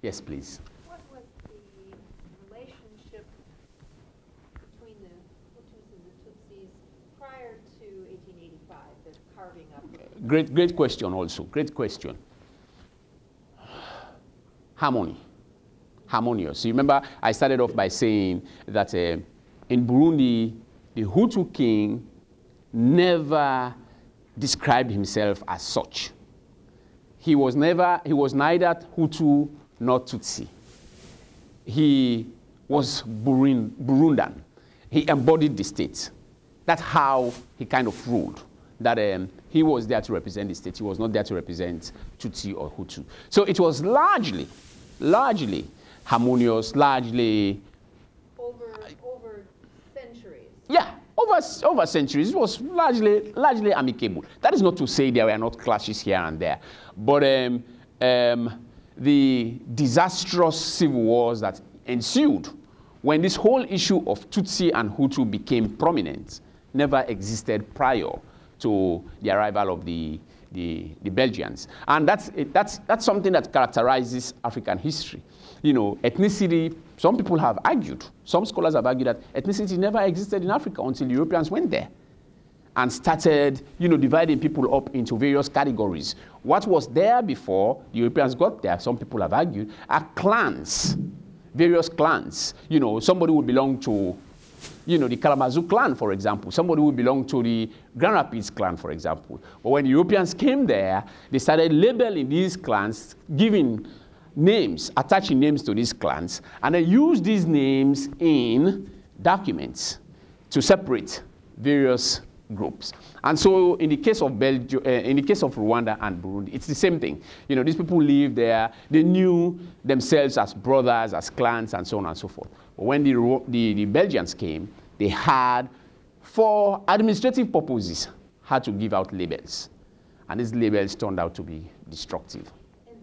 Yes, please. What was the relationship between the Hutus and the Tutsis prior to 1885, the carving up? Great question also, great question. Harmony, harmonious. You remember I started off by saying that in Burundi, the Hutu king never described himself as such. He was neither Hutu nor Tutsi. He was Burundan. He embodied the state. That's how he kind of ruled. That he was there to represent the state. He was not there to represent Tutsi or Hutu. So it was largely harmonious, largely over centuries. Yeah, over centuries. It was largely amicable. That is not to say there were not clashes here and there, but the disastrous civil wars that ensued when this whole issue of Tutsi and Hutu became prominent never existed prior to the arrival of the Belgians. And that's something that characterizes African history. You know, ethnicity, some people have argued, some scholars have argued that ethnicity never existed in Africa until the Europeans went there and started, you know, dividing people up into various categories. What was there before the Europeans got there, some people have argued, are clans, various clans. You know, somebody would belong to, you know, the Kalamazoo clan, for example. Somebody would belong to the Grand Rapids clan, for example. But when the Europeans came there, they started labeling these clans, giving names, attaching names to these clans, and then use these names in documents to separate various groups. And so in the case of Belgium, in the case of Rwanda and Burundi, it's the same thing. You know, these people lived there, they knew themselves as brothers, as clans, and so on and so forth. But when the Belgians came, they had, for administrative purposes, had to give out labels. And these labels turned out to be destructive. And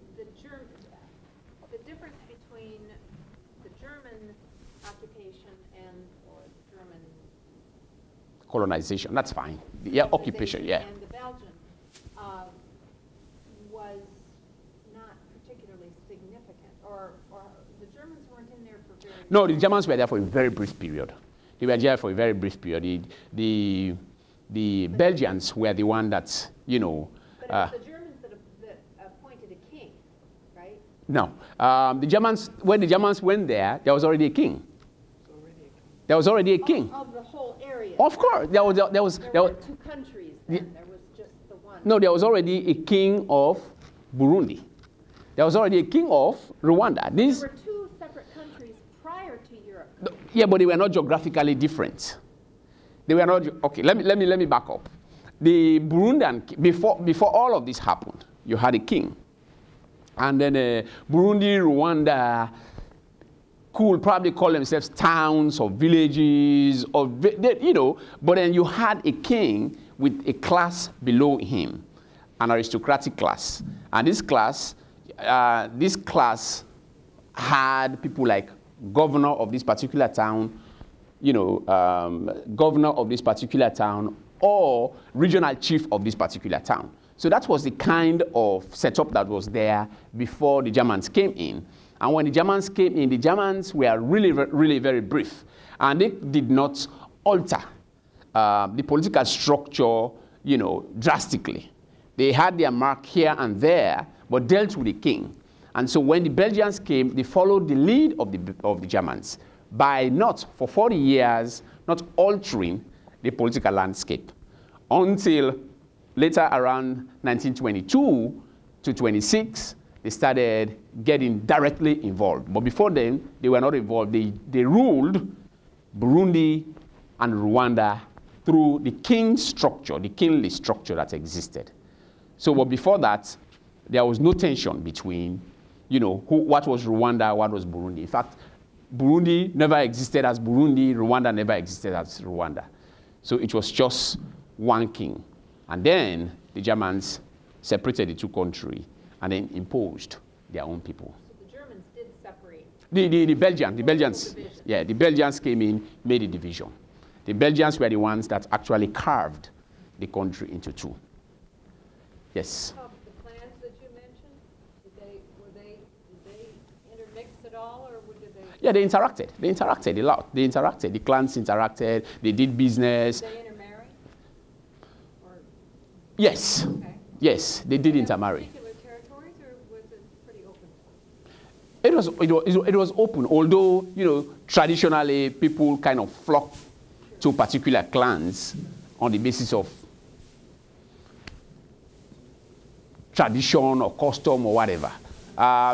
the difference between the German occupation and or the German colonization, that's fine. Yeah, occupation, yeah. And the Belgian was not particularly significant, or the Germans weren't in there for very long. No, the Germans were there for a very brief period. They were there for a very brief period. The Belgians were the one that, you know. But it was the Germans that appointed a king, right? No. The Germans, when the Germans went there was already a king. There was already a king. Of the whole area. Of course. There were two countries then. There was just the one. No, there was already a king of Burundi. There was already a king of Rwanda. There were two separate countries prior to Europe. Yeah, but they were not geographically different. They were not. Okay, let me back up. The Burundian, before all of this happened, you had a king, and then Burundi, Rwanda could probably call themselves towns or villages, or you know. But then you had a king with a class below him, an aristocratic class, and this class had people like governor of this particular town, you know, governor of this particular town, or regional chief of this particular town. So that was the kind of setup that was there before the Germans came in. And when the Germans came in, the Germans were really very brief. And they did not alter the political structure, you know, drastically. They had their mark here and there, but dealt with the king. And so when the Belgians came, they followed the lead of the Germans by not, for 40 years, not altering the political landscape until later around 1922 to 26, they started getting directly involved. But before then, they were not involved. They ruled Burundi and Rwanda through the king structure, the kingly structure that existed. So but before that, there was no tension between, you know, what was Rwanda, what was Burundi. In fact, Burundi never existed as Burundi, Rwanda never existed as Rwanda. So it was just one king. And then the Germans separated the two countries and then imposed their own people. So the Germans did separate. The Belgians, yeah, the Belgians came in, made a division. The Belgians were the ones that actually carved the country into two. Yes? The clans that you mentioned, did they Yeah, they interacted. They interacted a lot. They interacted. The clans interacted. They did business. Did they intermarry? Or, Yes. okay. Yes, they did intermarry. Particular territories, or was it pretty open? It was open, although, you know, traditionally people kind of flocked to particular clans on the basis of tradition or custom or whatever.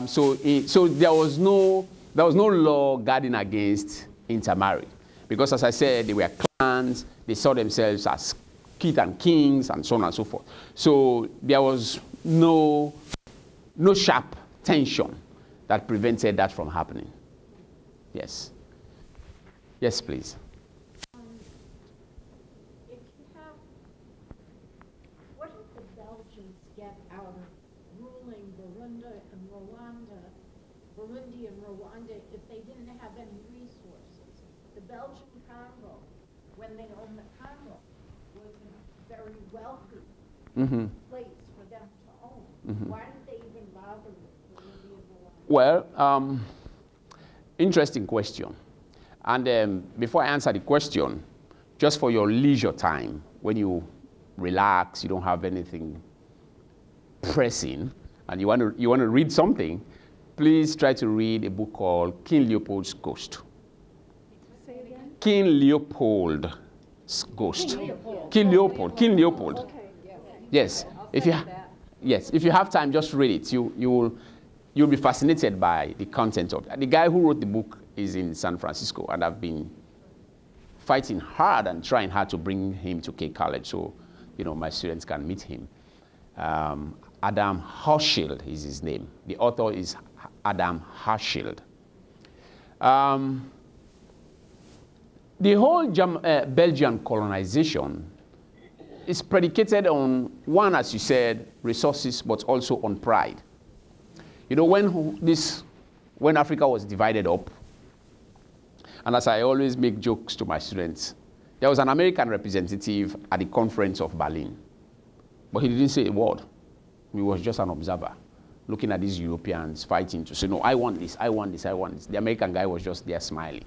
So there was no law guarding against intermarriage, because, as I said, they were clans. They saw themselves as kings and kings and so on and so forth. So there was no sharp tension that prevented that from happening. Yes. Yes, please. If you have, what did the Belgians get out of ruling Burundi and Rwanda if they didn't have any resources? The Belgian Congo, when they owned the Congo, was a very wealthy place for them to own. Why did they even bother with Burundi and Rwanda? Well, interesting question. And before I answer the question, just for your leisure time, when you relax, you don't have anything pressing, and you want to read something, please try to read a book called King Leopold's Ghost. Say it again? King Leopold's Ghost. King Leopold. Okay, yes. Yes. If you have time, just read it. You'll be fascinated by the content of it. The guy who wrote the book is in San Francisco, and I've been fighting hard and trying hard to bring him to K College so, you know, my students can meet him. Adam Hochschild is his name. The author is Adam Hochschild. The whole Belgian colonization is predicated on, one, as you said, resources, but also on pride. You know, when Africa was divided up, and as I always make jokes to my students, there was an American representative at the conference of Berlin, but he didn't say a word. He was just an observer, looking at these Europeans fighting to say, no, I want this, I want this, I want this. The American guy was just there smiling.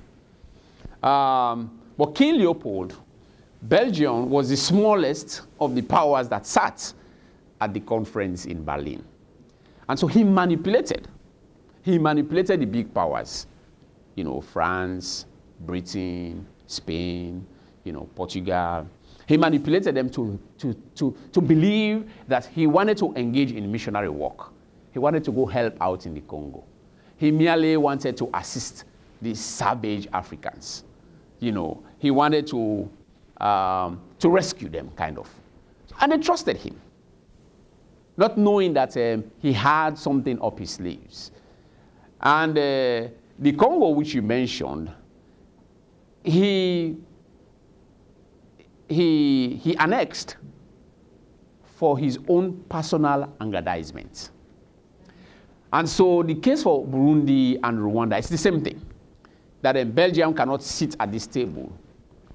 But King Leopold, Belgium was the smallest of the powers that sat at the conference in Berlin. And so he manipulated the big powers, you know, France, Britain, Spain, you know, Portugal. He manipulated them to believe that he wanted to engage in missionary work. He wanted to go help out in the Congo. He merely wanted to assist these savage Africans. You know, he wanted to rescue them, kind of. And they trusted him, not knowing that he had something up his sleeves. And the Congo, which you mentioned, he annexed for his own personal aggrandizement. And so the case for Burundi and Rwanda, it's the same thing. That Belgium cannot sit at this table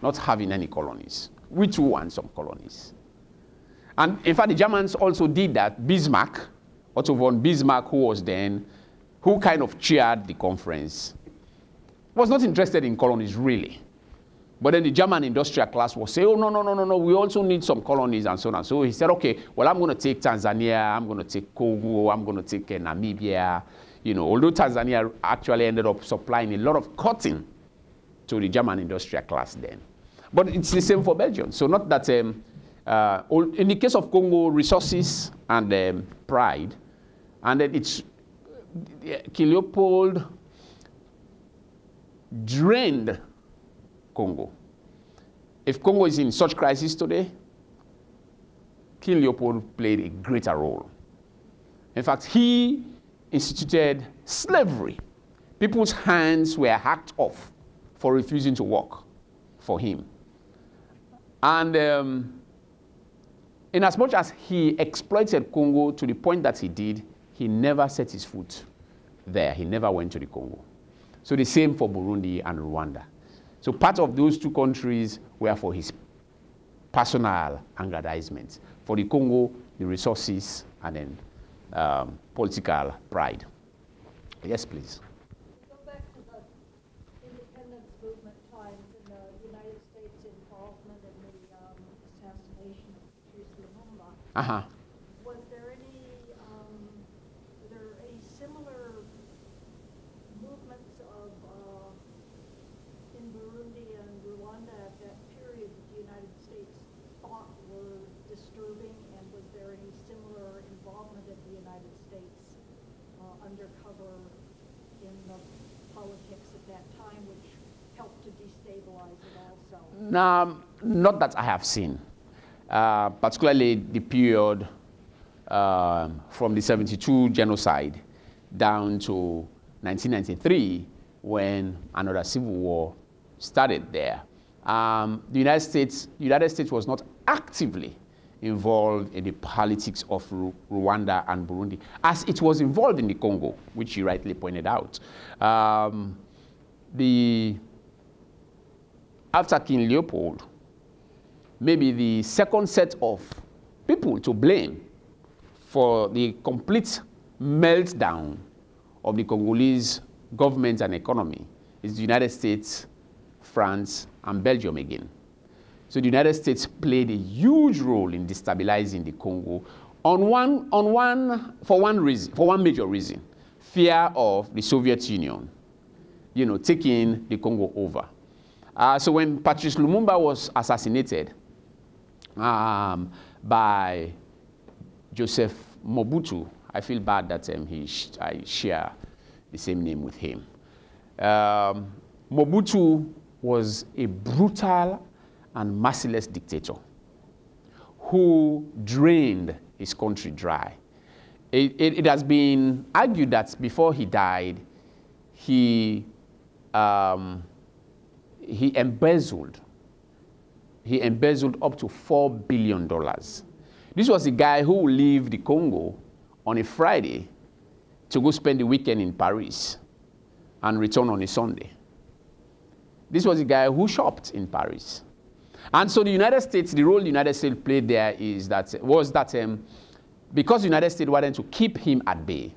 not having any colonies. We too want some colonies. And in fact, the Germans also did that. Bismarck, Otto von Bismarck, who kind of chaired the conference, was not interested in colonies, really. But then the German industrial class was saying, oh, no, we also need some colonies and so on. And so he said, okay, well, I'm going to take Tanzania, I'm going to take Congo, I'm going to take Namibia. You know, although Tanzania actually ended up supplying a lot of cotton to the German industrial class then. But it's the same for Belgium. So not that, in the case of Congo, resources and pride, and then it's, King Leopold drained Congo. If Congo is in such crisis today, King Leopold played a greater role. In fact, he instituted slavery. People's hands were hacked off for refusing to work for him. And in as much as he exploited Congo to the point that he did, he never set his foot there. He never went to the Congo. So the same for Burundi and Rwanda. So part of those two countries were for his personal aggrandizement. For the Congo, the resources, and then political pride. Yes, please. Go back to the Was there any similar movements in Burundi and Rwanda at that period that the United States thought were disturbing, and was there any similar involvement of the United States undercover in the politics at that time, which helped to destabilize it also? Not that I have seen, particularly the period from the 72 genocide down to 1993, when another civil war started there. The United States was not actively involved in the politics of Rwanda and Burundi, as it was involved in the Congo, which you rightly pointed out. After King Leopold, maybe the second set of people to blame for the complete meltdown of the Congolese government and economy is the United States, France, and Belgium again. So the United States played a huge role in destabilizing the Congo for one major reason: fear of the Soviet Union, taking the Congo over. So when Patrice Lumumba was assassinated by Joseph Mobutu, I feel bad that I share the same name with him. Mobutu was a brutal and merciless dictator who drained his country dry. It has been argued that before he died, he embezzled up to $4 billion. This was a guy who would leave the Congo on a Friday to go spend the weekend in Paris and return on a Sunday. This was a guy who shopped in Paris. And so the United States, the role the United States played there was that because the United States wanted to keep him at bay,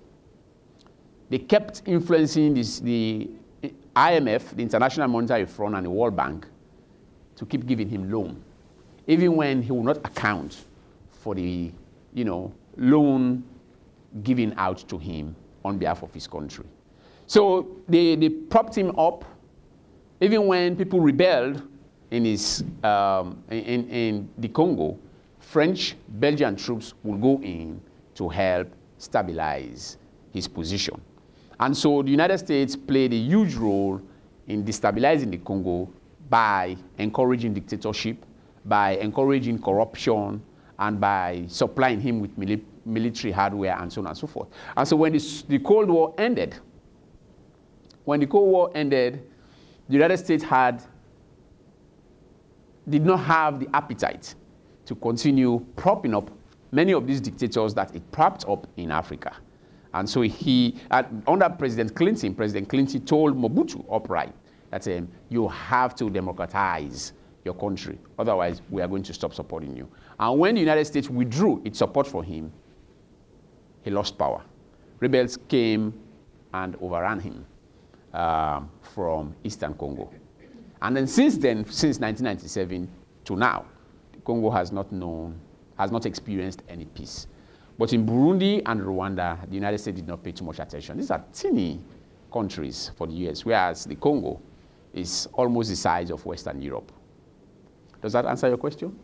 they kept influencing the IMF, the International Monetary Fund, and the World Bank to keep giving him loan, even when he would not account for the loan given out to him on behalf of his country. So they propped him up, even when people rebelled in the Congo. French, Belgian troops would go in to help stabilize his position. And so the United States played a huge role in destabilizing the Congo by encouraging dictatorship, by encouraging corruption, and by supplying him with military hardware and so on and so forth. And so when the Cold War ended, the United States did not have the appetite to continue propping up many of these dictators that it propped up in Africa. And so under President Clinton told Mobutu upright that you have to democratize your country, otherwise we are going to stop supporting you. And when the United States withdrew its support for him, he lost power. Rebels came and overran him from Eastern Congo. And then since 1997 to now, the Congo has not experienced any peace. But in Burundi and Rwanda, the United States did not pay too much attention. These are teeny countries for the US, whereas the Congo is almost the size of Western Europe. Does that answer your question?